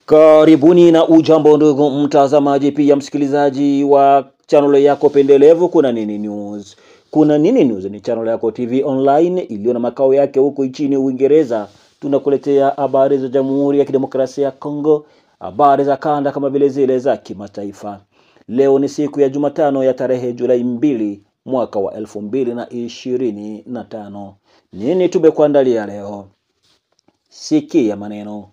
Karibuni na ujambo ndugu mtazamaji pia msikilizaji wa channel yako pendelevu Kuna Nini News. Kuna Nini News ni channel yako TV online iliyo na makao yake huko nchini Uingereza. Tunakuletea habari za Jamhuri ya Kidemokrasia ya Kongo, habari za kanda kama vile zile za kimataifa. Leo ni siku ya Jumatano ya tarehe Julai 2 mwaka wa 2025. Nini tumekuandalia leo? Sikia maneno.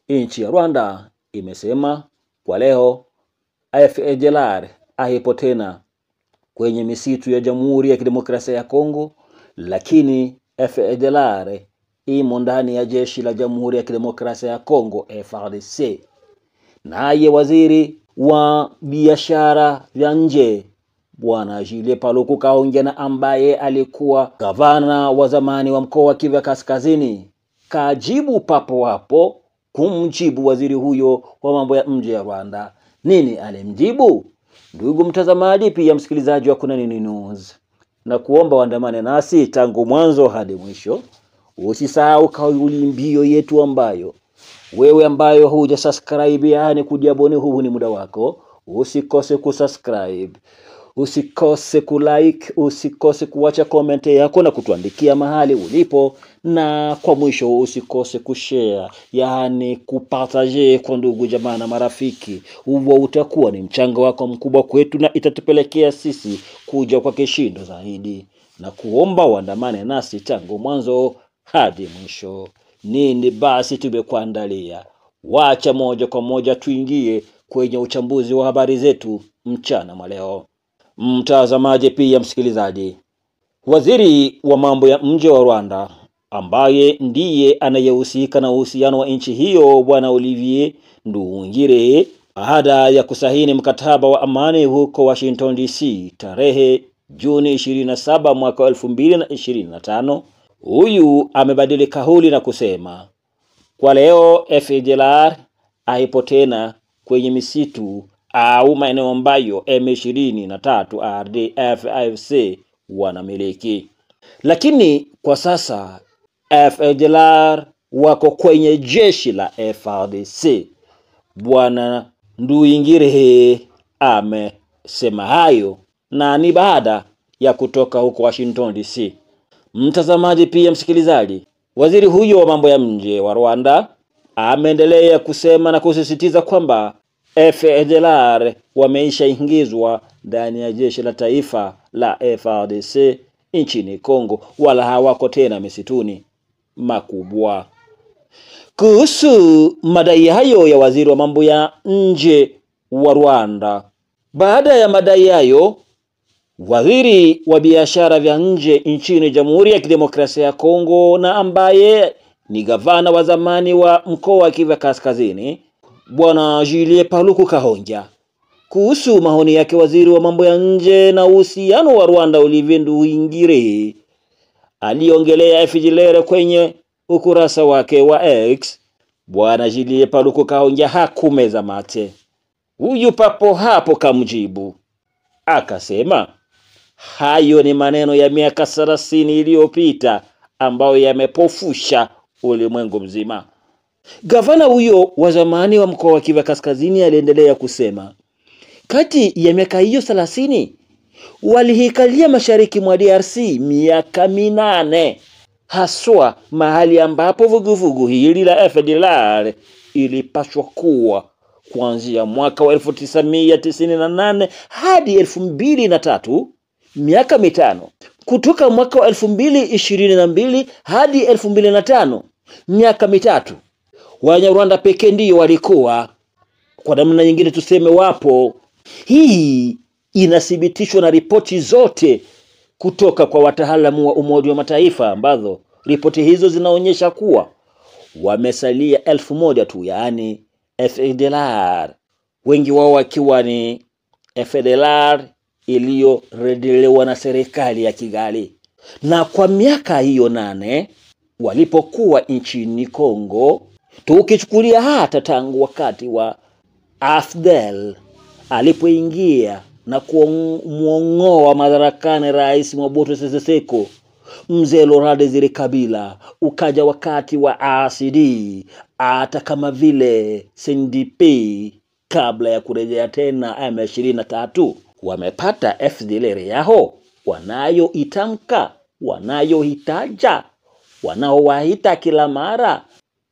Nchi ya Rwanda imesema kwa leo FDLR haipo tena kwenye misitu ya Jamhuri ya Kidemokrasia ya Kongo, lakini FDLR imo ndani ya jeshi la Jamhuri ya Kidemokrasia ya Kongo FARDC. Naye waziri wa biashara vya nje Bwana Julien Paluku Kahongya, na ambaye alikuwa gavana wa zamani wa mkoa wa Kivu Kaskazini, kajibu papo hapo kumjibu waziri huyo wa mambo ya nje ya Rwanda. Nini alimjibu? Ndugu mtazamaji pia msikilizaji wa Kuna Nini News, na kuomba waandamane nasi tangu mwanzo hadi mwisho. Usisahau kauli mbiu yetu ambayo wewe ambayo huja subscribe, yani kujiabone, huu ni muda wako. Usikose kusubscribe, usikose kulike, usikose kuacha comment yako na kutuandikia mahali ulipo, na kwa mwisho usikose kushare, yani kupartage kwa ndugu jamaa na marafiki. Huo utakuwa ni mchango wako mkubwa kwetu na itatupelekea sisi kuja kwa kishindo zaidi, na kuomba waandamane nasi tangu mwanzo hadi mwisho. Nini basi tumekuandalia? Wacha moja kwa moja tuingie kwenye uchambuzi wa habari zetu mchana wa leo. Mtazamaji pia msikilizaji, waziri wa mambo ya nje wa Rwanda ambaye ndiye anayehusika na uhusiano wa nchi hiyo Bwana Olivier Nduhungirehe, baada ya kusahini mkataba wa amani huko Washington DC tarehe Juni 27 mwaka 2025, huyu amebadili kauli na kusema kwa leo FDLR haipo tena kwenye misitu au maeneo ambayo M23 RDF AFC wanamiliki, lakini kwa sasa FDLR wako kwenye jeshi la FARDC. Bwana Nduhungirehe amesema hayo na ni baada ya kutoka huko Washington DC. Mtazamaji pia msikilizaji, waziri huyo wa mambo ya nje wa Rwanda ameendelea kusema na kusisitiza kwamba FDLR wameisha ingizwa ndani ya jeshi la taifa la FARDC nchini Kongo, wala hawako tena misituni makubwa. Kuhusu madai hayo ya waziri wa mambo ya nje wa Rwanda, baada ya madai hayo, waziri wa biashara vya nje nchini Jamhuri ya Kidemokrasia ya Kongo na ambaye ni gavana wa zamani wa mkoa wa Kivu Kaskazini Bwana Julien Paluku Kahongya, kuhusu maoni yake waziri wa mambo ya nje na uhusiano wa Rwanda Olivier Nduhungirehe aliongelea FDLR kwenye ukurasa wake wa X. Bwana Julien Paluku Kahongya hakumeza mate. Huyu papo hapo kamjibu akasema hayo ni maneno ya miaka 30 iliyopita ambayo yamepofusha ulimwengu mzima. Gavana huyo wa zamani wa mkoa wa Kivu Kaskazini aliendelea kusema kati ya miaka hiyo 30 walihikalia mashariki mwa DRC miaka 8, haswa mahali ambapo vuguvugu hili la FDLR ilipaswa kuwa kuanzia mwaka wa 1998 hadi 2003, miaka 5. Kutoka mwaka wa 2022 hadi 2005, miaka 3. Wanyarwanda pekee ndio walikuwa, kwa namna nyingine tuseme wapo. Hii inathibitishwa na ripoti zote kutoka kwa wataalamu wa Umoja wa Mataifa, ambazo ripoti hizo zinaonyesha kuwa wamesalia 1000 tu, yani FDLR, wengi wao wakiwa ni FDLR iliyorejelewa na serikali ya Kigali. Na kwa miaka hiyo 8 walipokuwa nchini Kongo, tukichukulia hata tangu wakati wa AFDL alipoingia na kumuongoa madarakani Rais Mobutu Sese Seko, Mzee Laurent Desire Kabila, ukaja wakati wa RCD, hata kama vile CNDP kabla ya kurejea tena M23, wamepata FDLR yao wanayoitamka, wanayohitaja, wanaowaita kila mara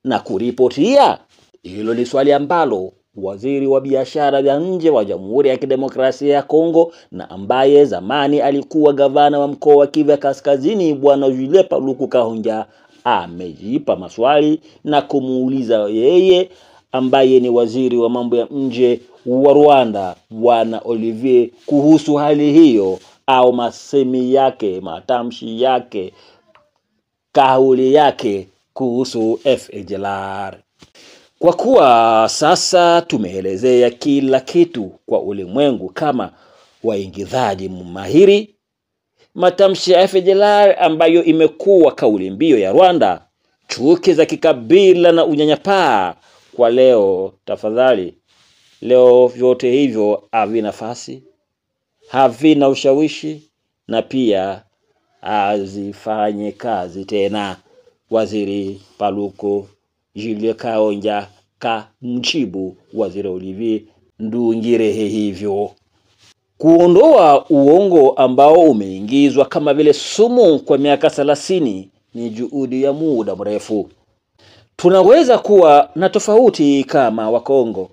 na kuripotia. Hilo ni swali ambalo waziri wa biashara ya nje wa Jamhuri ya Kidemokrasia ya Kongo na ambaye zamani alikuwa gavana wa mkoa wa Kivu Kaskazini Bwana Julien Paluku Kahonja amejipa maswali na kumuuliza yeye ambaye ni waziri wa mambo ya nje wa Rwanda Bwana Olivier kuhusu hali hiyo au masemi yake, matamshi yake, kauli yake kuhusu FDLR. Kwa kuwa sasa tumeelezea kila kitu kwa ulimwengu kama waingizaji mahiri, matamshi ya FDLR ambayo imekuwa kauli mbiu ya Rwanda, chuki za kikabila na unyanyapaa, kwa leo tafadhali, leo vyote hivyo havina nafasi, havina ushawishi na pia hazifanye kazi tena. Waziri Paluku Julien Kahonja kamjibu waziri Olivier Nduhungirehe hivyo. Kuondoa uongo ambao umeingizwa kama vile sumu kwa miaka 30 ni juhudi ya muda mrefu. Tunaweza kuwa na tofauti kama Wakongo,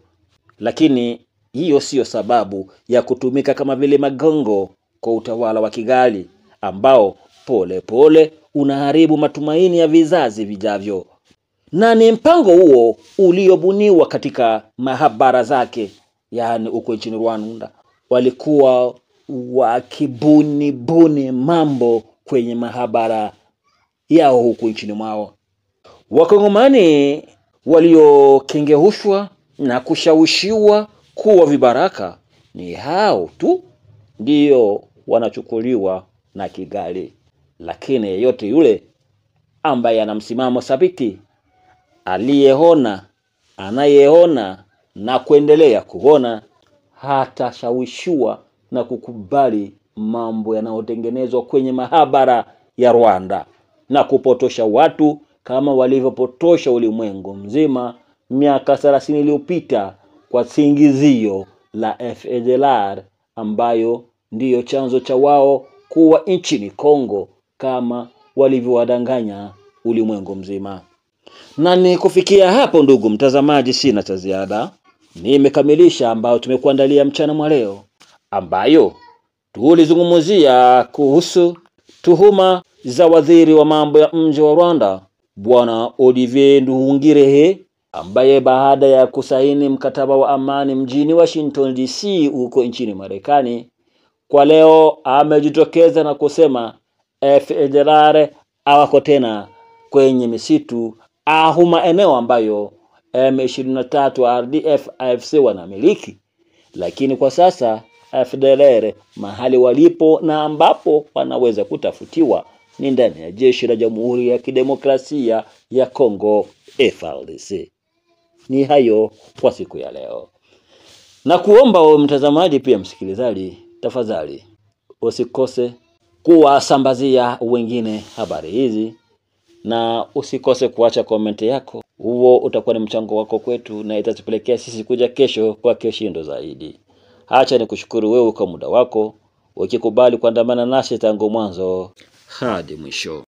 lakini hiyo sio sababu ya kutumika kama vile magongo kwa utawala wa Kigali ambao pole pole unaharibu matumaini ya vizazi vijavyo. Na ni mpango huo uliobuniwa katika mahabara zake, yani uko nchini Rwanda. Walikuwa wakibuni mambo kwenye mahabara yao huko nchini mwao. Wakongomani waliokengeushwa na kushawishiwa kuwa vibaraka ni hao tu ndio wanachukuliwa na Kigali. Lakini yeyote yule ambaye ana msimamo thabiti, aliyeona, anayeona na kuendelea kuona, hata shawishiwa na kukubali mambo yanayotengenezwa kwenye mahabara ya Rwanda na kupotosha watu kama walivyopotosha ulimwengu mzima miaka 30 iliyopita kwa singizio la FDLR ambayo ndiyo chanzo cha wao kuwa nchini Kongo kama walivyowadanganya ulimwengu mzima. Na ni kufikia hapo ndugu mtazamaji, sina cha ziada. Nimekamilisha ambao tumekuandalia mchana mwa leo, ambayo tulizungumzia kuhusu tuhuma za waziri wa mambo ya nje wa Rwanda Bwana Olivier Nduhungirehe, ambaye baada ya kusaini mkataba wa amani mjini Washington DC huko nchini Marekani, kwa leo amejitokeza na kusema FDLR hawako tena kwenye misitu au maeneo ambayo M23 RDF AFC wanamiliki, lakini kwa sasa FDLR mahali walipo na ambapo wanaweza kutafutiwa ni ndani ya jeshi la Jamhuri ya Kidemokrasia ya Kongo FARDC. Ni hayo kwa siku ya leo. Na kuomba wewe mtazamaji pia msikilizaji, tafadhali usikose kuwasambazia wengine habari hizi, na usikose kuacha komenti yako. Huo utakuwa ni mchango wako kwetu na itatupelekea sisi kuja kesho kwa kishindo zaidi. Acha nikushukuru wewe kwa muda wako, ukikubali kuandamana nasi tangu mwanzo hadi mwisho.